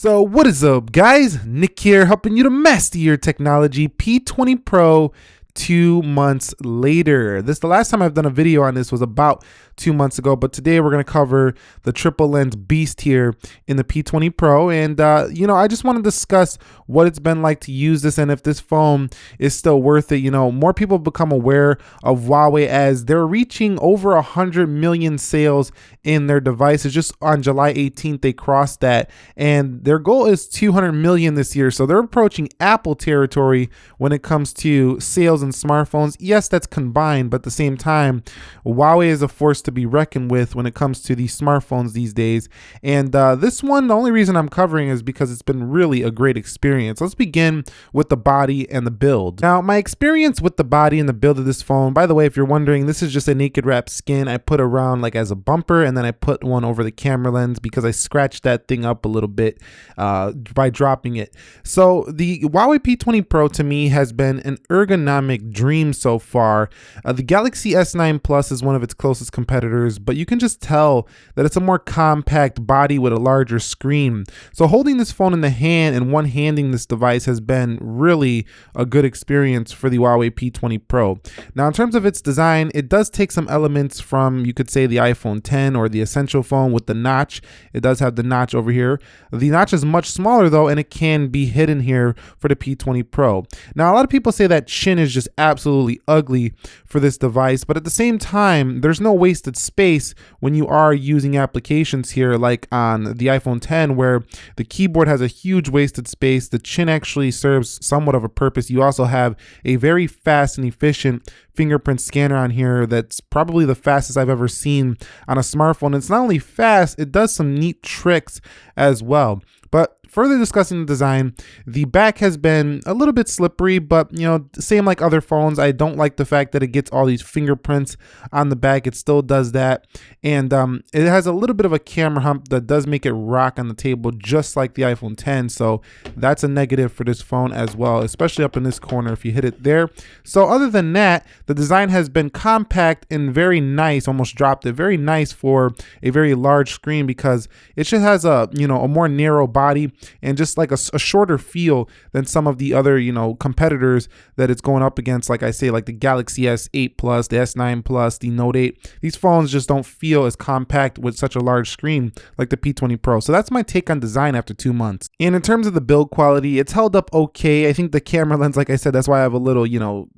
So what is up, guys? Nick here, helping you to master your technology. P20 Pro 2 months later. The last time I've done a video on this was about 2 months ago, but today we're going to cover the triple lens beast here in the P20 Pro. And I just want to discuss what it's been like to use this and if this phone is still worth it. More people have become aware of Huawei as they're reaching over 100 million sales in their devices. Just on July 18th, they crossed that, and their goal is 200 million this year. So they're approaching Apple territory when it comes to sales and smartphones. Yes, that's combined, but at the same time, Huawei is a force to be reckoned with when it comes to these smartphones these days. And this one, the only reason I'm covering is because it's been really a great experience. Let's begin with the body and the build. Now, my experience with the body and the build of this phone, by the way, if you're wondering, this is just a naked wrap skin I put around like as a bumper, and then I put one over the camera lens because I scratched that thing up a little bit by dropping it. So the Huawei P20 Pro to me has been an ergonomic dream so far. The Galaxy S9 Plus is one of its closest competitors, but you can just tell that it's a more compact body with a larger screen. So holding this phone in the hand and one-handing this device has been really a good experience for the Huawei P20 Pro. Now, in terms of its design, it does take some elements from, you could say, the iPhone 10 or the Essential phone with the notch. It does have the notch over here. The notch is much smaller though, and it can be hidden here for the P20 Pro. Now, a lot of people say that chin is just absolutely ugly for this device, but at the same time, there's no wasted space when you are using applications here like on the iPhone 10, where the keyboard has a huge wasted space. The chin actually serves somewhat of a purpose. You also have a very fast and efficient fingerprint scanner on here that's probably the fastest I've ever seen on a smartphone. It's not only fast, it does some neat tricks as well. But further discussing the design, the back has been a little bit slippery, but same like other phones. I don't like the fact that it gets all these fingerprints on the back. It still does that. And it has a little bit of a camera hump that does make it rock on the table, just like the iPhone 10. So that's a negative for this phone as well, especially up in this corner if you hit it there. So other than that, the design has been compact and very nice, almost dropped it, very nice for a very large screen because it just has a more narrow body and just like a shorter feel than some of the other competitors that it's going up against. Like I say, like the Galaxy S8 Plus, the S9 Plus, the Note 8. These phones just don't feel as compact with such a large screen like the P20 Pro. So that's my take on design after 2 months. And in terms of the build quality, it's held up okay. I think the camera lens, like I said, that's why I have a little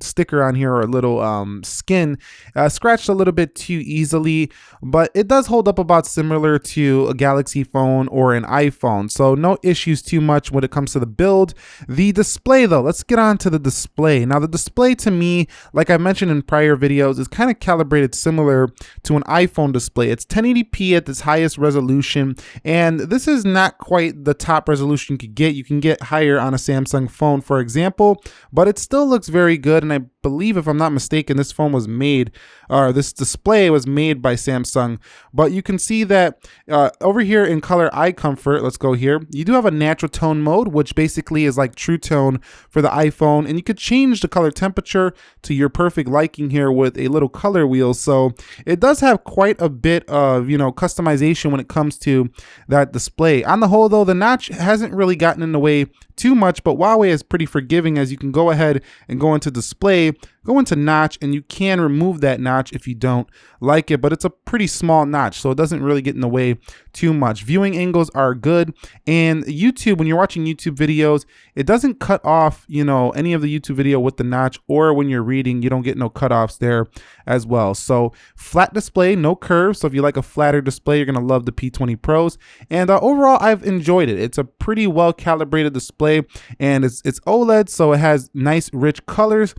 sticker on here, or a little skin scratched a little bit too easily, but it does hold up about similar to a Galaxy phone or an iPhone. So no issues too much when it comes to the build. The display though, let's get on to the display. Now the display to me, like I mentioned in prior videos, is kind of calibrated similar to an iPhone display. It's 1080p at its highest resolution, and this is not quite the top resolution you could get. You can get higher on a Samsung phone, for example, but it still looks very good. And I believe, if I'm not mistaken, this phone was made, or this display was made by Samsung. But you can see that over here in color eye comfort, let's go here, you do have a natural tone mode, which basically is like True Tone for the iPhone, and you could change the color temperature to your perfect liking here with a little color wheel. So it does have quite a bit of customization when it comes to that display. On the whole though, the notch hasn't really gotten in the way too much, but Huawei is pretty forgiving, as you can go ahead and go into display, go into notch, and you can remove that notch if you don't like it, but it's a pretty small notch, so it doesn't really get in the way too much. Viewing angles are good, and YouTube, when you're watching YouTube videos, it doesn't cut off any of the YouTube video with the notch, or when you're reading, you don't get no cutoffs there as well. So flat display, no curves, so if you like a flatter display, you're gonna love the P20 Pros. And overall, I've enjoyed it. It's a pretty well calibrated display, and it's OLED, so it has nice rich colors.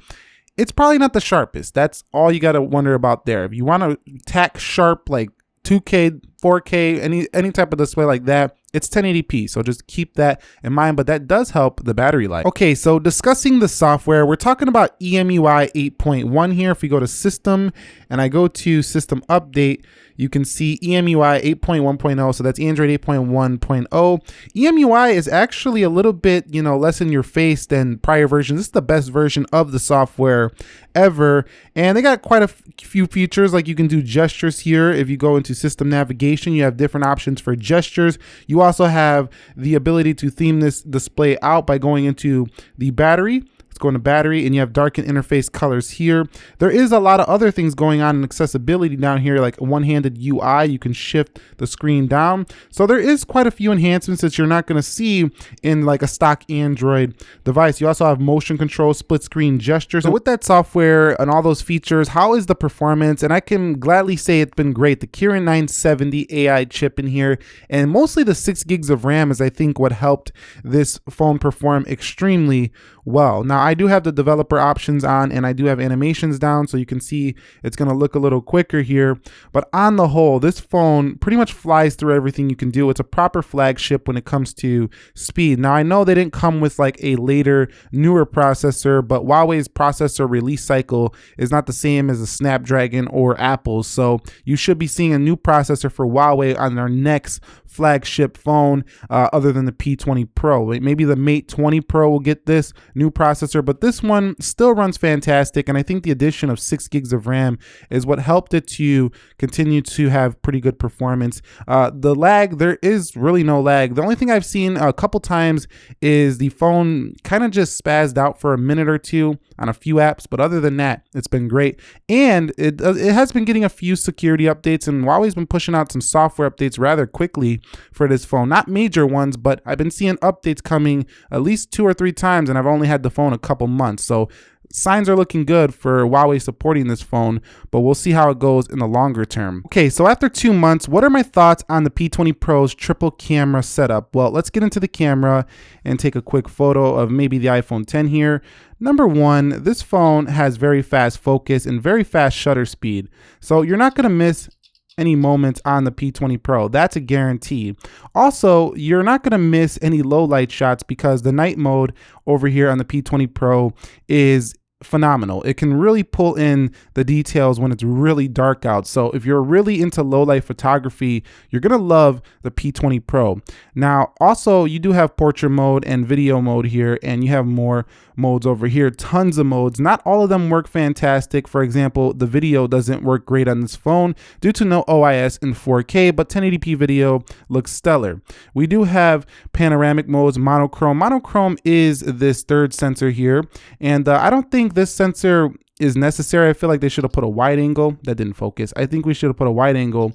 It's probably not the sharpest. That's all you got to wonder about there. If you want to tack sharp like 2K, 4K, any type of display like that, it's 1080p, so just keep that in mind, but that does help the battery life. Okay, so discussing the software, we're talking about EMUI 8.1 here. If we go to System and I go to System Update, you can see EMUI 8.1.0, so that's Android 8.1.0. EMUI is actually a little bit, less in your face than prior versions. This is the best version of the software ever, and they got quite a few features, like you can do gestures here. If you go into system navigation, you have different options for gestures. You also have the ability to theme this display out by going into the battery. Go into battery, and you have darken interface colors here. There is a lot of other things going on in accessibility down here, like a one-handed UI. You can shift the screen down. So there is quite a few enhancements that you're not going to see in like a stock Android device. You also have motion control, split screen gestures. So with that software and all those features, how is the performance? And I can gladly say it's been great. The Kirin 970 AI chip in here, and mostly the 6 gigs of RAM is, I think, what helped this phone perform extremely well. Now, I do have the developer options on, and I do have animations down, so you can see it's going to look a little quicker here. But on the whole, this phone pretty much flies through everything you can do. It's a proper flagship when it comes to speed. Now, I know they didn't come with like a later, newer processor, but Huawei's processor release cycle is not the same as a Snapdragon or Apple's. So you should be seeing a new processor for Huawei on their next flagship phone, other than the P20 Pro. Maybe the Mate 20 Pro will get this new processor, but this one still runs fantastic, and I think the addition of 6 gigs of RAM is what helped it to continue to have pretty good performance. The lag, there is really no lag. The only thing I've seen a couple times is the phone kind of just spazzed out for a minute or two on a few apps, but other than that, it's been great. And it has been getting a few security updates, and Huawei's been pushing out some software updates rather quickly for this phone. Not major ones, but I've been seeing updates coming at least 2 or 3 times, and I've only had the phone a couple months. So signs are looking good for Huawei supporting this phone, but we'll see how it goes in the longer term. Okay, so after 2 months, what are my thoughts on the P20 Pro's triple camera setup? Well, let's get into the camera and take a quick photo of maybe the iPhone 10 here. Number one, this phone has very fast focus and very fast shutter speed. So you're not gonna miss any moments on the P20 Pro. That's a guarantee. Also, you're not going to miss any low light shots because the night mode over here on the P20 Pro is phenomenal. It can really pull in the details when it's really dark out. So if you're really into low light photography, you're going to love the P20 Pro. Now, also you do have portrait mode and video mode here, and you have more modes over here, tons of modes. Not all of them work fantastic. For example, the video doesn't work great on this phone due to no OIS in 4K, but 1080p video looks stellar. We do have panoramic modes, monochrome. Monochrome is this third sensor here, and I don't think this sensor is necessary. I feel like they should have put a wide angle. That didn't focus. I think we should have put a wide angle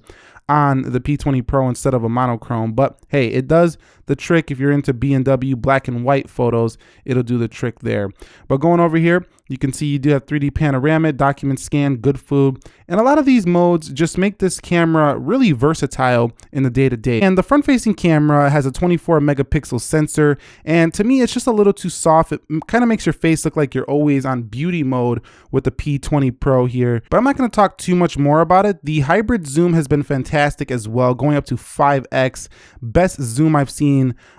on the P20 Pro instead of a monochrome, but hey, it does the trick. If you're into B&W black and white photos, it'll do the trick there. But going over here, you can see you do have 3D panorama, document scan, good food, and a lot of these modes just make this camera really versatile in the day-to-day. And the front-facing camera has a 24 megapixel sensor, and to me, it's just a little too soft. It kind of makes your face look like you're always on beauty mode with the P20 Pro here, but I'm not going to talk too much more about it. The hybrid zoom has been fantastic as well, going up to 5x, best zoom I've seen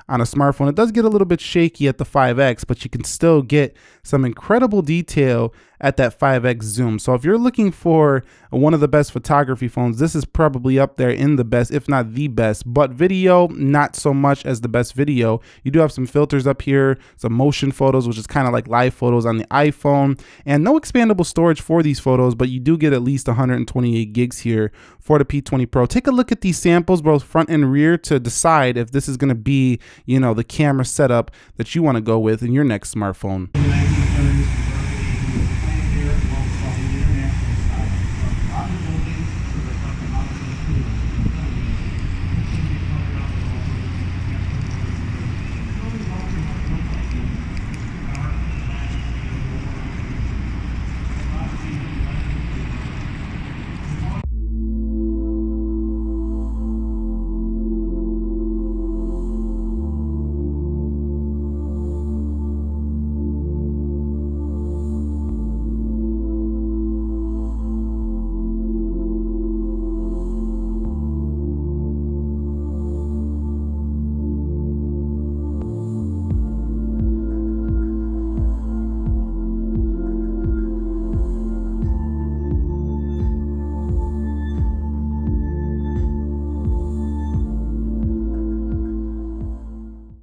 on a smartphone. It does get a little bit shaky at the 5x, but you can still get some incredible detail at that 5x zoom. So if you're looking for one of the best photography phones, this is probably up there in the best, if not the best. But video, not so much as the best video. You do have some filters up here, some motion photos, which is kind of like live photos on the iPhone, and no expandable storage for these photos, but you do get at least 128 gigs here for the P20 Pro. Take a look at these samples, both front and rear, to decide if this is going to be, the camera setup that you want to go with in your next smartphone.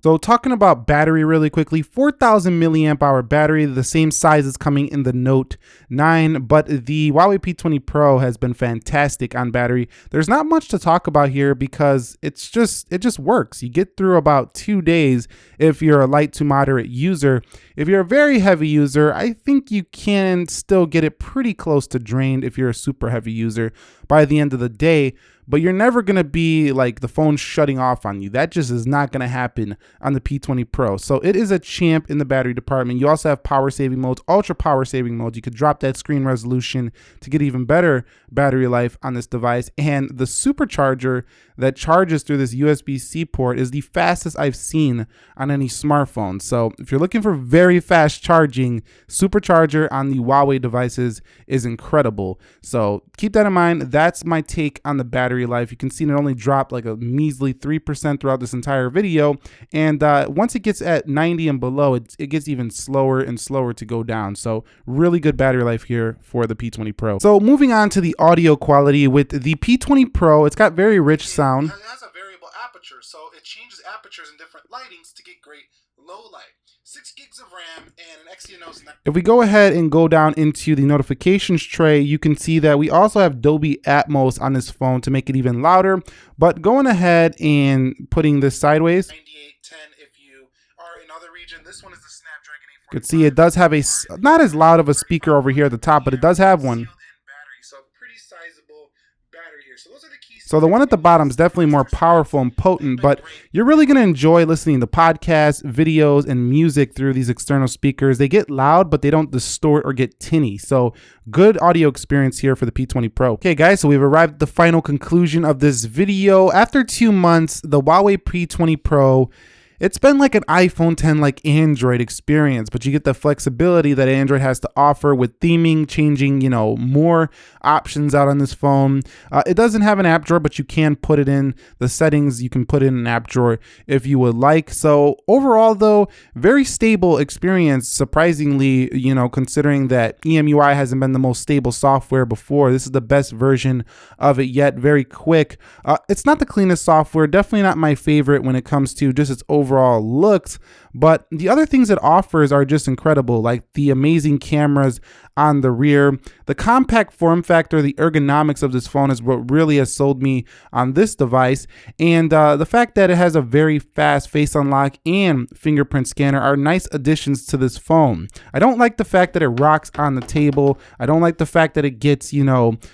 So talking about battery really quickly, 4,000 milliamp hour battery, the same size is coming in the Note 9, but the Huawei P20 Pro has been fantastic on battery. There's not much to talk about here because it just works. You get through about 2 days if you're a light to moderate user. If you're a very heavy user, I think you can still get it pretty close to drained if you're a super heavy user by the end of the day. But you're never going to be like the phone shutting off on you. That just is not going to happen on the P20 Pro. So it is a champ in the battery department. You also have power saving modes, ultra power saving modes. You could drop that screen resolution to get even better battery life on this device. And the supercharger that charges through this USB-C port is the fastest I've seen on any smartphone. So if you're looking for very fast charging, supercharger on the Huawei devices is incredible. So keep that in mind. That's my take on the battery life. You can see it only dropped like a measly 3% throughout this entire video. And once it gets at 90 and below, it gets even slower and slower to go down. So really good battery life here for the P20 Pro. So moving on to the audio quality with the P20 Pro, it's got very rich sound. It has a variable aperture, so it changes apertures in different lightings to get great low light. 6 gigs of RAM and an Exynos. If we go ahead and go down into the notifications tray, you can see that we also have Dolby Atmos on this phone to make it even louder. But going ahead and putting this sideways, 9810 if you are in other region. This one is the Snapdragon 845. you can see it does have a, not as loud of a speaker over here at the top, but it does have one. So pretty sizable battery here. So those are the keys. So the one at the bottom is definitely more powerful and potent, but you're really going to enjoy listening to podcasts, videos, and music through these external speakers. They get loud, but they don't distort or get tinny. So good audio experience here for the P20 Pro. Okay, guys, so we've arrived at the final conclusion of this video. After 2 months, the Huawei P20 Pro, it's been like an iPhone 10 like Android experience, but you get the flexibility that Android has to offer with theming, changing, more options out on this phone. It doesn't have an app drawer, but you can put it in the settings. You can put in an app drawer if you would like. So overall though, very stable experience, surprisingly, considering that EMUI hasn't been the most stable software before. This is the best version of it yet, very quick. It's not the cleanest software, definitely not my favorite when it comes to just its overall looks, but the other things it offers are just incredible, like the amazing cameras on the rear. The compact form factor, the ergonomics of this phone is what really has sold me on this device, and the fact that it has a very fast face unlock and fingerprint scanner are nice additions to this phone. I don't like the fact that it rocks on the table. I don't like the fact that it gets,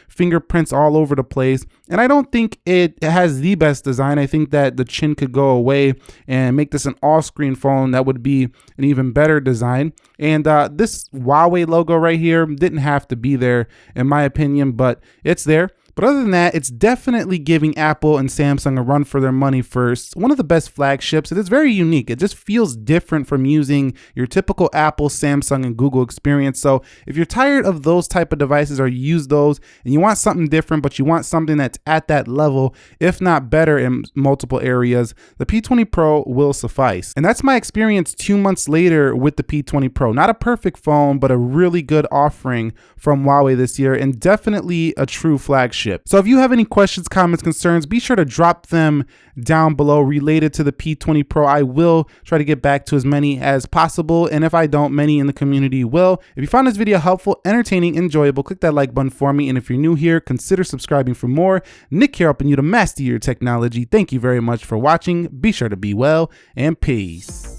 fingerprints all over the place, and I don't think it has the best design. I think that the chin could go away and make this an all-screen phone. That would be an even better design. And this Huawei logo right here didn't have to be there in my opinion, but it's there. But other than that, it's definitely giving Apple and Samsung a run for their money first. One of the best flagships. It is very unique. It just feels different from using your typical Apple, Samsung, and Google experience. So if you're tired of those type of devices or you use those and you want something different, but you want something that's at that level, if not better in multiple areas, the P20 Pro will suffice. And that's my experience 2 months later with the P20 Pro. Not a perfect phone, but a really good offering from Huawei this year, and definitely a true flagship. So if you have any questions, comments, concerns, be sure to drop them down below related to the P20 Pro. I will try to get back to as many as possible, and if I don't, many in the community will. If you found this video helpful, entertaining, enjoyable, click that like button for me, and if you're new here, consider subscribing for more. Nick here, helping you to master your technology. Thank you very much for watching. Be sure to be well, and peace.